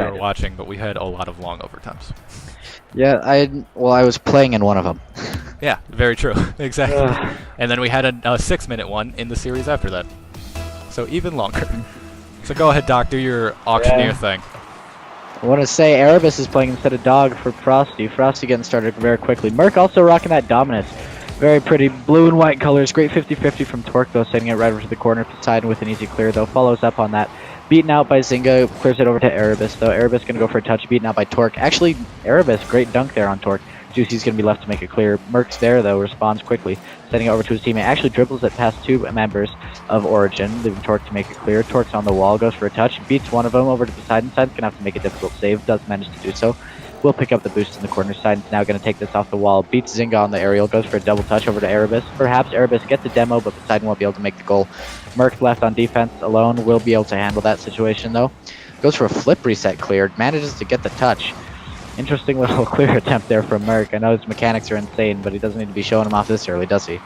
you were watching, but we had a lot of long overtimes. Yeah, I was playing in one of them. Yeah, very true. Exactly. And then we had a 6-minute one in the series after that. So even longer. So go ahead, Doc, do your auctioneer thing. I want to say Erebus is playing instead of Dog for Frosty. Frosty getting started very quickly. Merc also rocking that Dominus. Very pretty blue and white colors. Great 50-50 from Torque, though, sending it right over to the corner. Poseidon with an easy clear, though. Follows up on that. Beaten out by Zynga. Clears it over to Erebus, though. Erebus going to go for a touch. Beaten out by Torque. Actually, Erebus, great dunk there on Torque. Juicy's going to be left to make it clear. Merc's there, though. Responds quickly. Sending it over to his teammate. Actually dribbles it past two members of Origin, leaving Torque to make it clear. Torque's on the wall. Goes for a touch. Beats one of them over to Poseidon. Poseidon's going to have to make a difficult save. Does manage to do so. Will pick up the boost in the corner. Poseidon's now going to take this off the wall. Beats Zynga on the aerial. Goes for a double touch over to Erebus. Perhaps Erebus gets a demo, but Poseidon won't be able to make the goal. Merc left on defense alone. Will be able to handle that situation, though. Goes for a flip reset cleared. Manages to get the touch. Interesting little clear attempt there from Merc. I know his mechanics are insane, but he doesn't need to be showing him off this early, does he?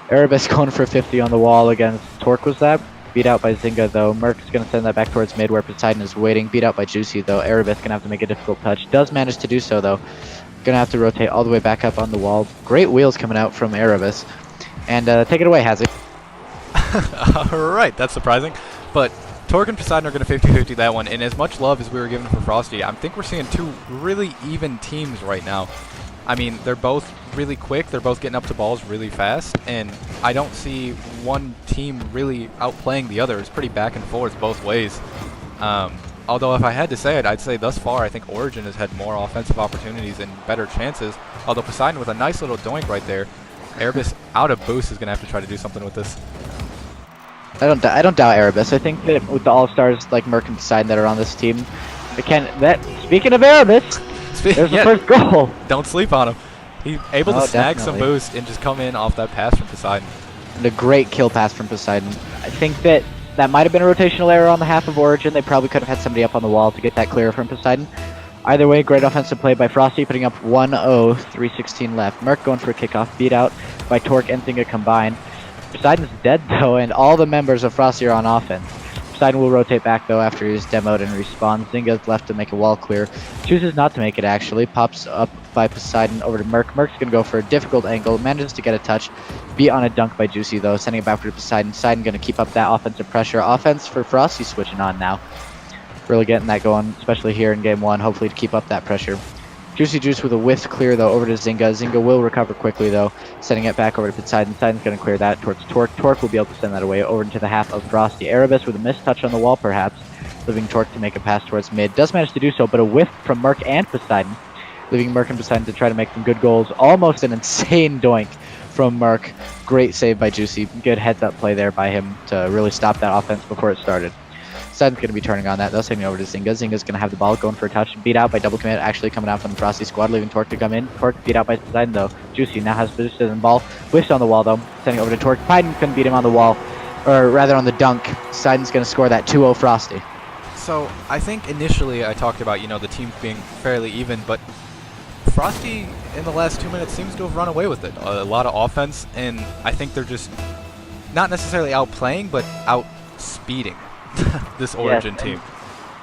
Erebus going for 50 on the wall against Torque, was that? Beat out by Zynga, though. Merc's going to send that back towards mid where Poseidon is waiting. Beat out by Juicy, though. Erebus going to have to make a difficult touch. Does manage to do so, though. Going to have to rotate all the way back up on the wall. Great wheels coming out from Erebus. And take it away, Hazzy. Alright, that's surprising. But Torque and Poseidon are going to 50-50 that one. And as much love as we were given for Frosty, I think we're seeing two really even teams right now. I mean, they're both really quick. They're both getting up to balls really fast. And I don't see one team really outplaying the other. It's pretty back and forth both ways. Although if I had to say it, I'd say thus far I think Origin has had more offensive opportunities and better chances. Although Poseidon with a nice little doink right there. Erebus out of boost is going to have to try to do something with this. I don't doubt Erebus. I think that with the all-stars like Merc and Poseidon that are on this team, speaking of Erebus, there's the first goal. Don't sleep on him. He's able to snag some boost and just come in off that pass from Poseidon. And a great kill pass from Poseidon. I think that might have been a rotational error on the half of Origin. They probably could have had somebody up on the wall to get that clear from Poseidon. Either way, great offensive play by Frosty, putting up 1-0, 3:16 left. Merc going for a kickoff, beat out by Torque and Zynga combined. Poseidon's dead, though, and all the members of Frosty are on offense. Poseidon will rotate back, though, after he's demoed and respawns. Zynga's left to make a wall clear. Chooses not to make it, actually. Pops up by Poseidon over to Merc. Merc's going to go for a difficult angle. Manages to get a touch. Beat on a dunk by Juicy, though. Sending it back to Poseidon. Poseidon going to keep up that offensive pressure. Offense for Frosty switching on now. Really getting that going, especially here in Game 1, hopefully to keep up that pressure. Juicy Juice with a whiff clear, though, over to Zynga. Zynga will recover quickly, though, sending it back over to Poseidon. Poseidon's going to clear that towards Torque. Torque will be able to send that away over into the half of Frosty. Erebus with a missed touch on the wall, perhaps, leaving Torque to make a pass towards mid. Does manage to do so, but a whiff from Merc and Poseidon, leaving Merc and Poseidon to try to make some good goals. Almost an insane doink from Merc. Great save by Juicy. Good heads-up play there by him to really stop that offense before it started. Poseidon's going to be turning on that, though, sending over to Zynga. Zynga's going to have the ball, going for a touch. Beat out by double commit, actually coming out from the Frosty squad, leaving Torque to come in. Torque beat out by Poseidon, though. Juicy now has boosted in ball. Whiffs on the wall, though, sending over to Torque. Poseidon couldn't beat him on the wall, or rather on the dunk. Poseidon's going to score that 2-0 Frosty. So, I think initially I talked about, the teams being fairly even, but Frosty in the last 2 minutes seems to have run away with it. A lot of offense, and I think they're just not necessarily outplaying, but outspeeding this Origin team.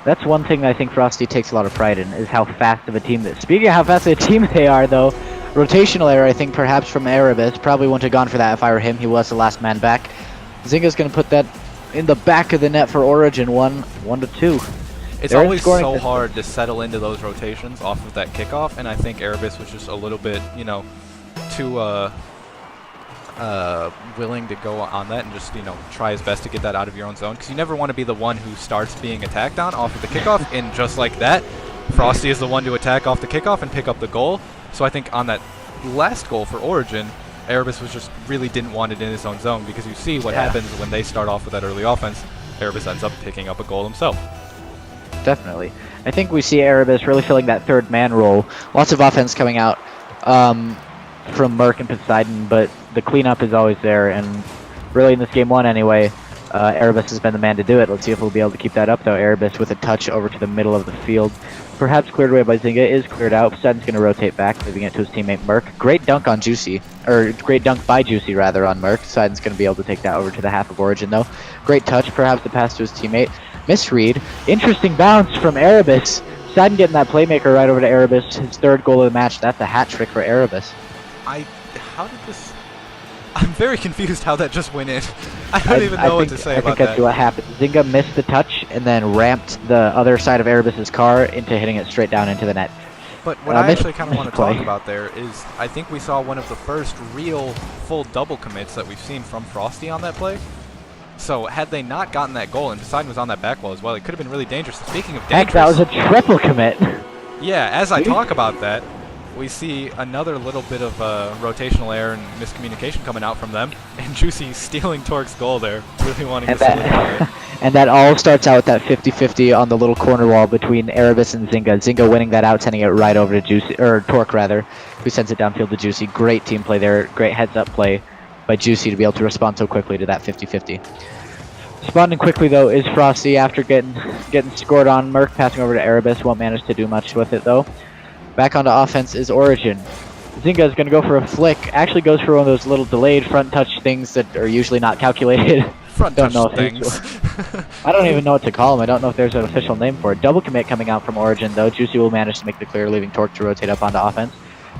That's one thing that I think Frosty takes a lot of pride in, is how fast of a team that. Speaking of how fast of a team they are, though, rotational error, I think, perhaps from Erebus. Probably wouldn't have gone for that if I were him. He was the last man back. Zynga's going to put that in the back of the net for Origin, 1-2. It's always so hard to settle into those rotations off of that kickoff, and I think Erebus was just a little bit, too willing to go on that and just, try his best to get that out of your own zone, because you never want to be the one who starts being attacked on off of the kickoff, and just like that, Frosty is the one to attack off the kickoff and pick up the goal. So I think on that last goal for Origin, Erebus really didn't want it in his own zone, because you see what happens when they start off with that early offense. Erebus ends up picking up a goal himself. Definitely. I think we see Erebus really filling that third man role. Lots of offense coming out from Merc and Poseidon, but the cleanup is always there, and really in this Game 1 anyway, Erebus has been the man to do it. Let's see if we'll be able to keep that up, though. Erebus with a touch over to the middle of the field. Perhaps cleared away by Zynga, is cleared out. Poseidon's going to rotate back, leaving it to his teammate Merc. Great dunk on Juicy, or great dunk by Juicy, rather, on Merc. Poseidon's going to be able to take that over to the half of Origin, though. Great touch, perhaps the pass to his teammate. Misread. Interesting bounce from Erebus. Poseidon getting that playmaker right over to Erebus. His third goal of the match. That's a hat trick for Erebus. How did this... I'm very confused how that just went in. I don't even know what to say about that. I think that's what happened. Zynga missed the touch and then ramped the other side of Erebus's car into hitting it straight down into the net. But what I actually kind of want to talk about there is I think we saw one of the first real full double commits that we've seen from Frosty on that play. So had they not gotten that goal and Poseidon was on that back wall as well, it could have been really dangerous. Speaking of dangerous... Heck, that was a triple commit. Yeah, as I talk about that, we see another little bit of rotational error and miscommunication coming out from them, and Juicy stealing Torque's goal there, really wanting to solidify it. And that all starts out with that 50-50 on the little corner wall between Erebus and Zynga. Zynga winning that out, sending it right over to Juicy, or Torque rather, who sends it downfield to Juicy. Great team play there, great heads-up play by Juicy to be able to respond so quickly to that 50-50. Responding quickly though is Frosty after getting scored on. Merc passing over to Erebus, won't manage to do much with it though. Back onto offense is Origin. Zynga is going to go for a flick. Actually goes for one of those little delayed front touch things that are usually not calculated. Front touch things. I don't even know what to call them. I don't know if there's an official name for it. Double commit coming out from Origin though. Juicy will manage to make the clear, leaving Torque to rotate up onto offense.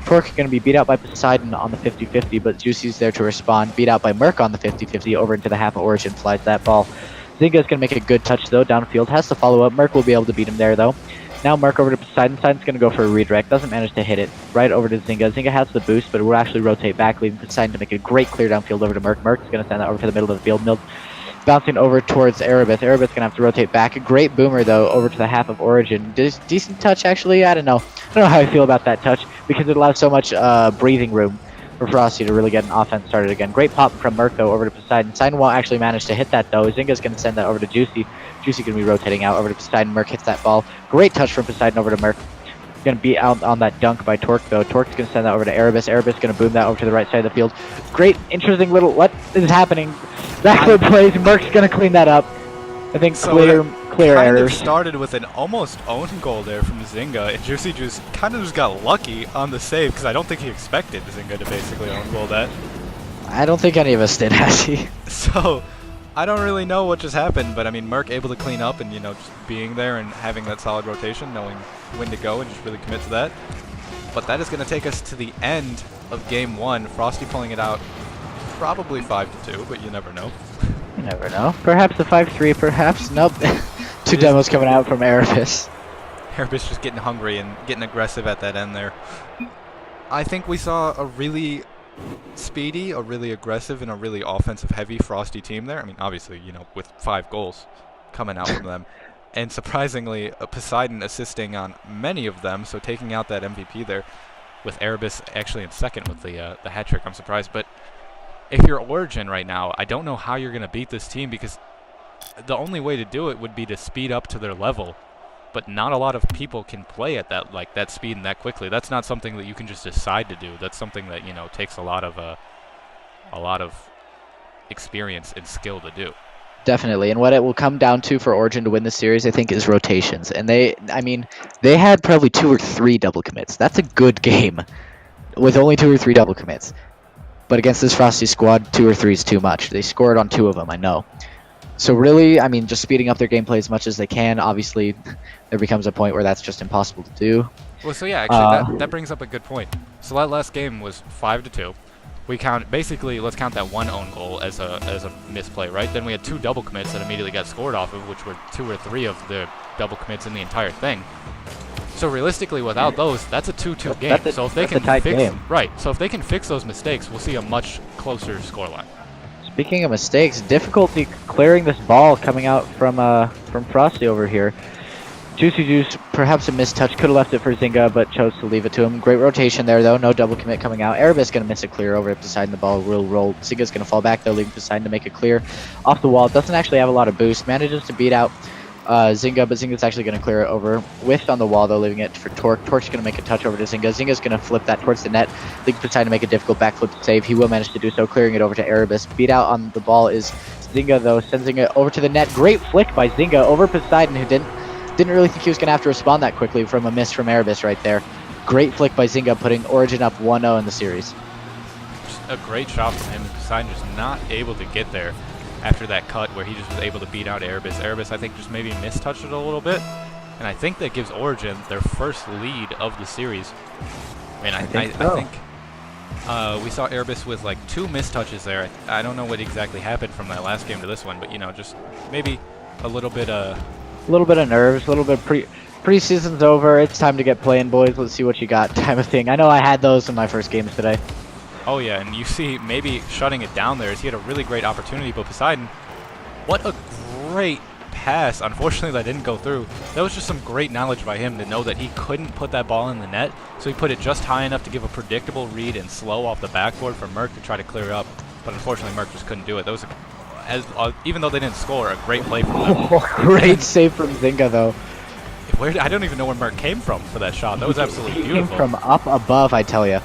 Torque going to be beat out by Poseidon on the 50-50, but Juicy's there to respond. Beat out by Merc on the 50-50, over into the half of Origin, flies that ball. Zynga's going to make a good touch though, downfield, has to follow up. Merc will be able to beat him there though. Now Merc over to Poseidon. Poseidon's going to go for a redirect, doesn't manage to hit it. Right over to Zynga. Zynga has the boost, but it will actually rotate back, leaving Poseidon to make a great clear downfield over to Merc. Merc's going to send that over to the middle of the field. Mill bouncing over towards Erebus. Erebus going to have to rotate back. A great boomer though, over to the half of Origin. Decent touch actually, I don't know. I don't know how I feel about that touch, because it allows so much breathing room for Frosty to really get an offense started again. Great pop from Merc though over to Poseidon. Poseidon won't actually manage to hit that though. Zynga's going to send that over to Juicy. Juicy going to be rotating out over to Poseidon. Merc hits that ball. Great touch from Poseidon over to Merc. Going to be out on that dunk by Torque though. Torque's going to send that over to Erebus. Erebus going to boom that over to the right side of the field. Great, interesting little... What is happening? Backward plays. Merc's going to clean that up. I think so clear errors. It started with an almost own goal there from Zynga, and Juicy just kind of just got lucky on the save, because I don't think he expected Zynga to basically own goal that. I don't think any of us did, has he? So, I don't really know what just happened, but I mean, Merc able to clean up and, you know, just being there and having that solid rotation, knowing when to go and just really commit to that. But that is going to take us to the end of Game 1. Frosty pulling it out probably 5-2, but you never know. You never know. Perhaps a 5-3, perhaps. Nope. Two demos coming out from Erebus. Erebus just getting hungry and getting aggressive at that end there. I think we saw a really speedy, a really aggressive, and a really offensive-heavy Frosty team there. I mean, obviously, you know, with 5 goals coming out from them. And surprisingly, Poseidon assisting on many of them, so taking out that MVP there, with Erebus actually in second with the hat trick. I'm surprised, but if you're Origin right now, I don't know how you're going to beat this team, because the only way to do it would be to speed up to their level, but not a lot of people can play at that speed and that quickly. That's not something that you can just decide to do. That's something that, you know, takes a lot of experience and skill to do. Definitely, and what it will come down to for Origin to win this series, I think, is rotations. And they had probably 2 or 3 double commits. That's a good game with only 2 or 3 double commits. But against this Frosty squad, 2 or 3 is too much. They scored on 2 of them, I know. So really, I mean, just speeding up their gameplay as much as they can. Obviously, there becomes a point where that's just impossible to do. Well, so yeah, actually, that brings up a good point. So that last game was 5-2. We count, basically, let's count that one own goal as a misplay, right? Then we had 2 double commits that immediately got scored off of, which were 2 or 3 of the double commits in the entire thing. So realistically, without those, that's a 2-2 game. So if they can so if they can fix those mistakes, we'll see a much closer scoreline. Speaking of mistakes, difficulty clearing this ball coming out from Frosty over here. Juicy Juice, perhaps a missed touch, could have left it for Zynga, but chose to leave it to him. Great rotation there, though. No double commit coming out. Erebus going to miss a clear over at Poseidon. The ball will roll. Zynga's going to fall back, though, leaving Poseidon to make a clear off the wall. Doesn't actually have a lot of boost. Manages to beat out Zynga, but Zynga's actually going to clear it over. Whiffed on the wall, though, leaving it for Torque. Torque's going to make a touch over to Zynga. Zynga's going to flip that towards the net, leaving Poseidon to make a difficult backflip to save. He will manage to do so, clearing it over to Erebus. Beat out on the ball is Zynga, though, sending it over to the net. Great flick by Zynga over Poseidon, who didn't really think he was going to have to respond that quickly from a miss from Erebus right there. Great flick by Zynga, putting Origin up 1-0 in the series. Just a great shot from him. Poseidon just not able to get there. after that cut where he just was able to beat out Erebus. Erebus, I think, just maybe mistouched it a little bit, and I think that gives Origin their first lead of the series. And I think we saw Erebus with like 2 mistouches there. I don't know what exactly happened from that last game to this one, but you know, just maybe a little bit of nerves, a little bit preseason's over. It's time to get playing, boys. Let's see what you got, type of thing. I know I had those in my first games today. Oh yeah, and you see maybe shutting it down there is he had a really great opportunity, but Poseidon, what a great pass. Unfortunately, that didn't go through. That was just some great knowledge by him to know that he couldn't put that ball in the net, so he put it just high enough to give a predictable read and slow off the backboard for Merc to try to clear up. But unfortunately, Merc just couldn't do it. That was, even though they didn't score, a great play from them. Great save from Zynga, though. I don't even know where Merc came from for that shot. That was absolutely beautiful. Came from up above, I tell you.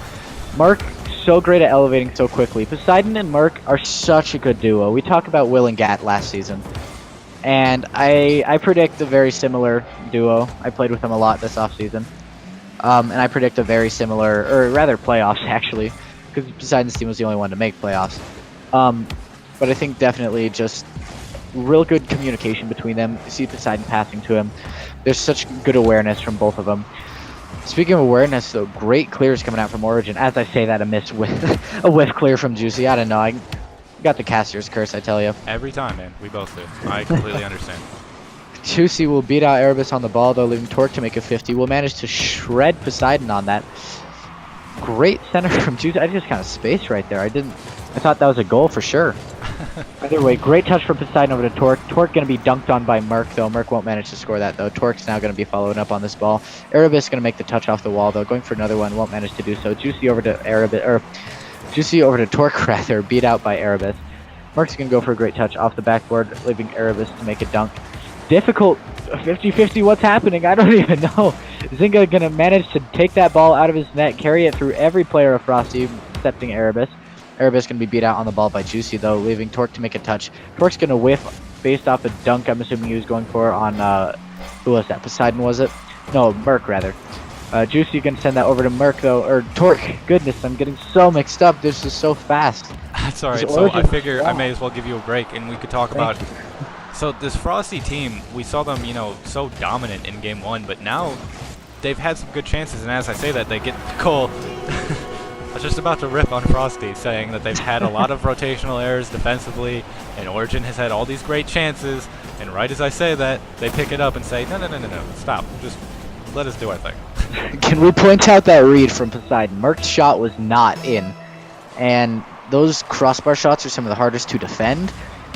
Merc, so great at elevating so quickly. Poseidon and Merc are such a good duo. We talked about Will and Gat last season. And I predict a very similar duo. I played with them a lot this offseason. And I predict a very similar, or rather playoffs actually, because Poseidon's team was the only one to make playoffs. But I think definitely just real good communication between them. You see Poseidon passing to him. There's such good awareness from both of them. Speaking of awareness, though, great clears coming out from Origin. As I say that, a whiff clear from Juicy. I don't know. I got the caster's curse, I tell you. Every time, man. We both do. I completely understand. Juicy will beat out Erebus on the ball, though, leaving Torque to make a 50. Will manage to shred Poseidon on that. Great center from Juicy. I just kind of spaced right there. I thought that was a goal for sure. Either way, great touch from Poseidon over to Torque. Torque going to be dunked on by Merc, though. Merc won't manage to score that, though. Torque's now going to be following up on this ball. Erebus going to make the touch off the wall, though. Going for another one, won't manage to do so. Juicy over to Torque, rather, beat out by Erebus. Merc's going to go for a great touch off the backboard, leaving Erebus to make a dunk. Difficult 50-50, what's happening? I don't even know. Zynga going to manage to take that ball out of his net, carry it through every player of Frosty, excepting Erebus. Erebus going to be beat out on the ball by Juicy, though, leaving Torque to make a touch. Torque's going to whiff based off a dunk I'm assuming he was going for on, who was that? Poseidon, was it? No, Merc, rather. Juicy going to send that over to Merc, though, or Torque. Goodness, I'm getting so mixed up. This is so fast. That's alright, so I figure I may as well give you a break, and we could talk about... So this Frosty team, we saw them, you know, so dominant in Game 1, but now they've had some good chances, and as I say that, they get the goal. I was just about to rip on Frosty, saying that they've had a lot of rotational errors defensively, and Origin has had all these great chances, and right as I say that, they pick it up and say, no, stop, just let us do our thing. Can we point out that read from Poseidon? Merc's shot was not in, and those crossbar shots are some of the hardest to defend,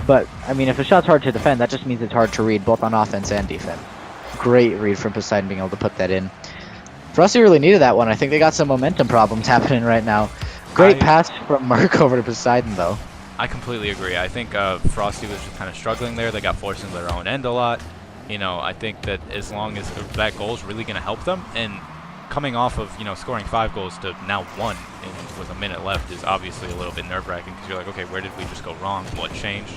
but, I mean, if a shot's hard to defend, that just means it's hard to read, both on offense and defense. Great read from Poseidon being able to put that in. Frosty really needed that one. I think they got some momentum problems happening right now. Great pass from Merc over to Poseidon, though. I completely agree. I think Frosty was just kind of struggling there. They got forced into their own end a lot. You know, I think that as long as that goal is really going to help them, and coming off of, you know, scoring 5 goals to now 1 and with a minute left is obviously a little bit nerve-wracking because you're like, okay, where did we just go wrong? What changed?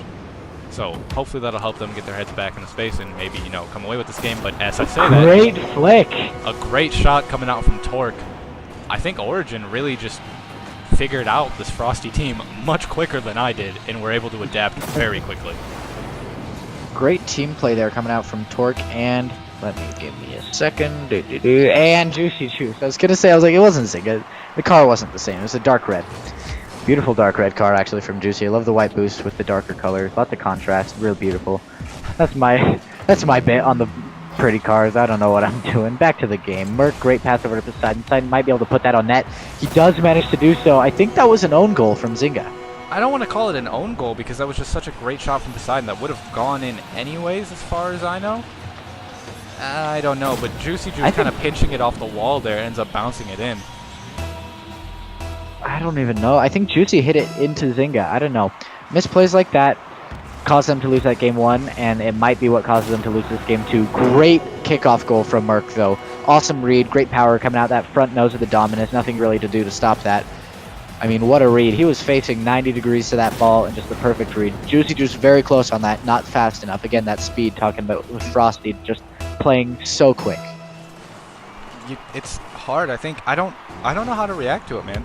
So hopefully that'll help them get their heads back into space and maybe, you know, come away with this game. But as I say that, great flick, a great shot coming out from Torque. I think Origin really just figured out this Frosty team much quicker than I did and were able to adapt very quickly. Great team play there coming out from Torque, and give me a second. And Juicy Juice. I was gonna say, I was like, it wasn't Zynga. The car wasn't the same. It was a dark red. Beautiful dark red car actually from Juicy. I love the white boost with the darker colors. Lots of contrast. Real beautiful. That's my bit on the pretty cars. I don't know what I'm doing. Back to the game. Merc, great pass over to Poseidon. Poseidon might be able to put that on net. He does manage to do so. I think that was an own goal from Zynga. I don't want to call it an own goal because that was just such a great shot from Poseidon that would have gone in anyways as far as I know. I don't know, but Juicy Juice kind of pinching it off the wall there ends up bouncing it in. I don't even know. I think Juicy hit it into Zynga. I don't know. Misplays like that caused them to lose that game 1, and it might be what causes them to lose this game 2. Great kickoff goal from Merc, though. Awesome read. Great power coming out that front nose of the Dominus. Nothing really to do to stop that. I mean, what a read. He was facing 90 degrees to that ball and just the perfect read. Juicy Juice very close on that. Not fast enough. Again, that speed talking about with Frosty just playing so quick. It's hard. I think I don't know how to react to it, man.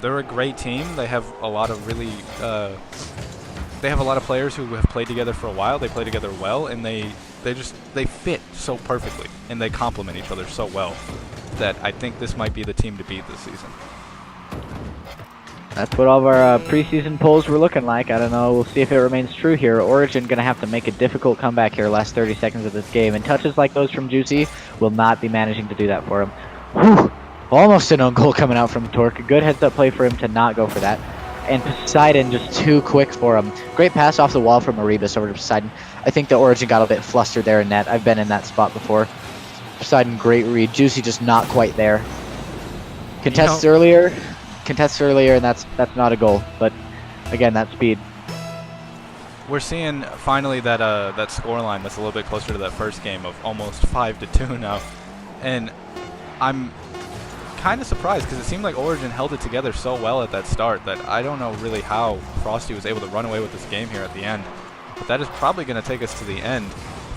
They're a great team. They have a lot of really they have a lot of players who have played together for a while. They play together well, and they fit so perfectly, and they complement each other so well that I think this might be the team to beat this season. That's what all of our preseason polls were looking like. I don't know. We'll see if it remains true here. Origin going to have to make a difficult comeback here last 30 seconds of this game. And touches like those from Juicy will not be managing to do that for him. Whew. Almost an own goal coming out from Torque. A good heads-up play for him to not go for that. And Poseidon just too quick for him. Great pass off the wall from Erebus over to Poseidon. I think the Origin got a bit flustered there in net. I've been in that spot before. Poseidon, great read. Juicy just not quite there. Contests earlier, and that's not a goal. But again, that speed. We're seeing finally that that scoreline that's a little bit closer to that first game of almost 5-2 now, and I'm kind of surprised because it seemed like Origin held it together so well at that start that I don't know really how Frosty was able to run away with this game here at the end. But that is probably going to take us to the end.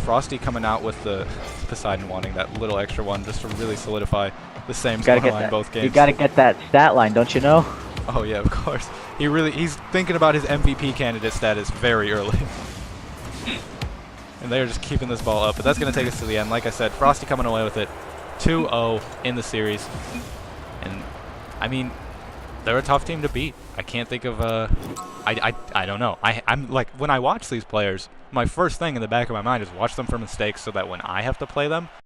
Frosty coming out with the Poseidon wanting that little extra one just to really solidify the same scoreline both games. You got to get that stat line, don't you know? Oh yeah, of course. He's thinking about his MVP candidate status very early. And they're just keeping this ball up. But that's going to take us to the end. Like I said, Frosty coming away with it. 2-0 in the series. And, I mean, they're a tough team to beat. I can't think of I don't know. I'm like, when I watch these players, my first thing in the back of my mind is watch them for mistakes so that when I have to play them,